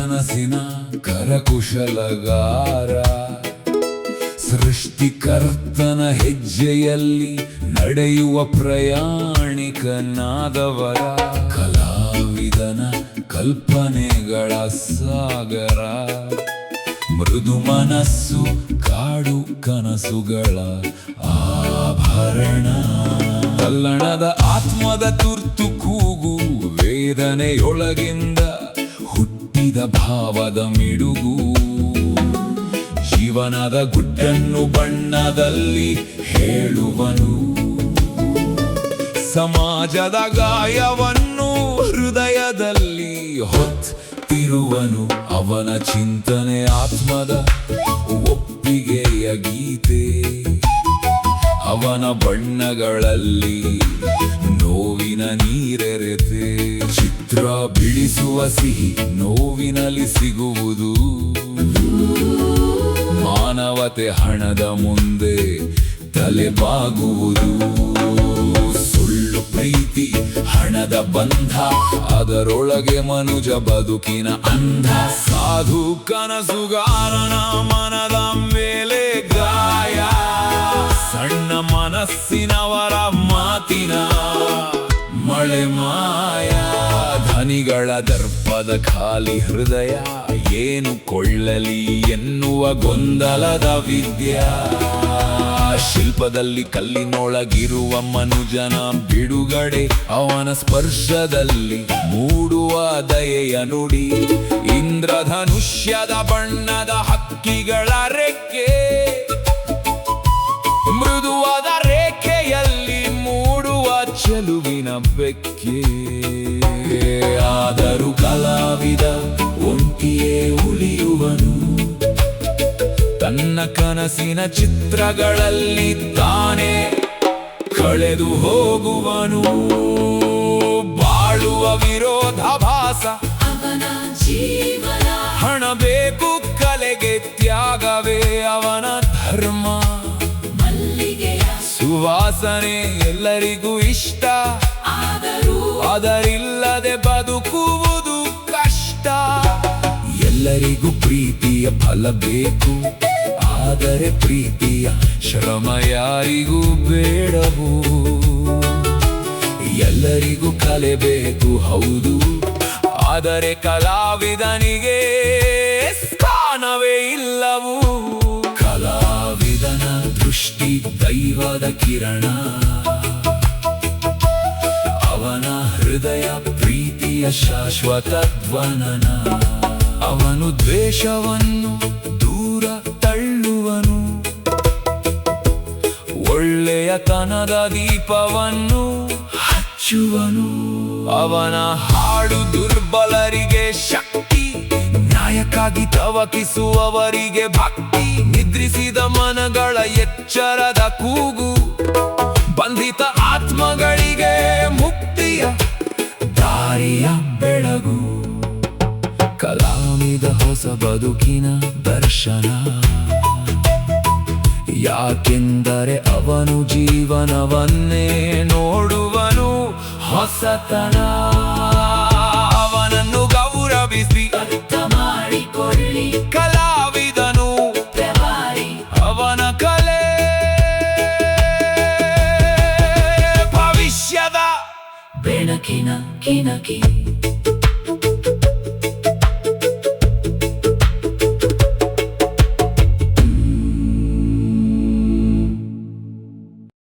ಕನಸಿನ ಕರಕುಶಲಗಾರ, ಸೃಷ್ಟಿಕರ್ತನ ಹೆಜ್ಜೆಯಲ್ಲಿ ನಡೆಯುವ ಪ್ರಯಾಣಿಕನಾದವರ, ಕಲಾವಿದನ ಕಲ್ಪನೆಗಳ ಸಾಗರ, ಮೃದು ಮನಸ್ಸು ಕಾಡು ಕನಸುಗಳ ಆಭರಣ, ತಲ್ಲಣದ ಆತ್ಮದ ತುರ್ತು ಕೂಗು, ವೇದನೆಯೊಳಗಿಂದ ಹುಟ್ಟಿದ ಭಾವದ ಮಿಡುಗು, ಜೀವನದ ಗುಟ್ಟನ್ನು ಬಣ್ಣದಲ್ಲಿ ಹೇಳುವನು, ಸಮಾಜದ ಗಾಯವನ್ನು ಹೃದಯದಲ್ಲಿ ಹೊತ್ತಿರುವನು, ಅವನ ಚಿಂತನೆ ಆತ್ಮದ ಒಪ್ಪಿಗೆಯ ಗೀತೆ, ಅವನ ಬಣ್ಣಗಳಲ್ಲಿ ನೋವಿನ ನೀರೆರೆತೆ, ಚಿತ್ರ ಬಿಡಿಸುವ ಸಿಹಿ ನೋವಿನಲ್ಲಿ ಸಿಗುವುದು, ಮಾನವತೆ ಹಣದ ಮುಂದೆ ತಲೆಬಾಗುವುದು, ಸುಳ್ಳು ಪ್ರೀತಿ ಹಣದ ಬಂಧ, ಅದರೊಳಗೆ ಮನುಜ ಬದುಕಿನ ಅಂಧ, ಸಾಧು ಕನಸುಗಾರನ ಮನದ ಮೇಲೆ ಗಾಯ, ಸಣ್ಣ ಮನಸ್ಸಿನವರ ಮಾತಿನ ಮಳೆ ಮಾಯ, ಧನಿಗಳ ದರ್ಪದ ಖಾಲಿ ಹೃದಯ, ಏನು ಕೊಳ್ಳಲಿ ಎನ್ನುವ ಗೊಂದಲದ ವಿದ್ಯಾ, ಶಿಲ್ಪದಲ್ಲಿ ಕಲ್ಲಿನೊಳಗಿರುವ ಮನುಜನ ಬಿಡುಗಡೆ, ಅವನ ಸ್ಪರ್ಶದಲ್ಲಿ ಮೂಡುವ ದಯೆಯ ನುಡಿ, ಇಂದ್ರಧನುಷ್ಯದ ಬಣ್ಣದ ಹಕ್ಕಿಗಳ ರೆಕ್ಕೆ, ಮೃದುವಾದ ರೇಖೆಯಲ್ಲಿ ಮೂಡುವ ಚೆಲುವಿನ ಬೆಕ್ಕೆ, ಆದರೂ ಕಲಾವಿದ ಒಂಟಿಯೇ ಉಳಿಯುವನು, ತನ್ನ ಕನಸಿನ ಚಿತ್ರಗಳಲ್ಲಿ ತಾನೇ ಕಳೆದು ಹೋಗುವನು, ಬಾಳುವ ವಿರೋಧಾಭಾಸ ಅವನ ಜೀವನ, ಹಣ ಬೇಕು ಕಲೆಗೆ ತ್ಯಾಗವೇ ಅವನ ಧರ್ಮ, ಮಲ್ಲಿಗೆಯ ಸುವಾಸನೆ ಎಲ್ಲರಿಗೂ ಇಷ್ಟ, ಆದರೂ ಅದರಿಲ್ಲದೆ ಬದುಕುವುದು ಕಷ್ಟ, ಎಲ್ಲರಿಗೂ ಪ್ರೀತಿಯ ಫಲ ಬೇಕು, ಆದರೆ ಪ್ರೀತಿಯ ಶ್ರಮ ಯಾರಿಗೂ ಬೇಡವು, ಎಲ್ಲರಿಗೂ ಕಲೆ ಬೇಕು ಹೌದು, ಆದರೆ ಕಲಾವಿದನಿಗೆ ಸ್ಥಾನವೇ ಇಲ್ಲವು, ಕಲಾವಿದನ ದೃಷ್ಟಿ ದೈವದ ಕಿರಣ, ಅವನ ಹೃದಯ ಪ್ರೀತಿಯ ಶಾಶ್ವತ ಧ್ವನನ, ಅವನು ದ್ವೇಷವನ್ನು ದೂರ ತಳ್ಳುವನು, ಒಳ್ಳೆಯತನದ ದೀಪವನ್ನು ಹಚ್ಚುವನು, ಅವನ ಹಾಡು ದುರ್ಬಲರಿಗೆ ಶಕ್ತಿ, ನ್ಯಾಯಕ್ಕಾಗಿ ತವಕಿಸುವವರಿಗೆ ಭಕ್ತಿ, ನಿದ್ರಿಸಿದ ಮನಗಳ ಎಚ್ಚರದ ಕೂಗು, ಬಂಧಿತ ಆತ್ಮಗಳಿಗೆ ಮುಕ್ತಿಯ ದಾರಿಯ ಬೆಳಗು, ಕಲಾವಿದ ಹೊಸ ಬದುಕಿನ ದರ್ಶನ, ಯಾಕೆಂದರೆ ಅವನು ಜೀವನವನ್ನೇ ನೋಡುವನು ಹೊಸತನ, ಅವನನ್ನು ಗೌರವಿಸಿ ಅರ್ಥ ಮಾಡಿಕೊಳ್ಳಿ, ಕಲಾವಿದನು ವ್ಯವಹಾರಿ ಅವನ ಕಲೆ ಭವಿಷ್ಯದ ಬೆಳಕಿನ ಕಿನಕಿ.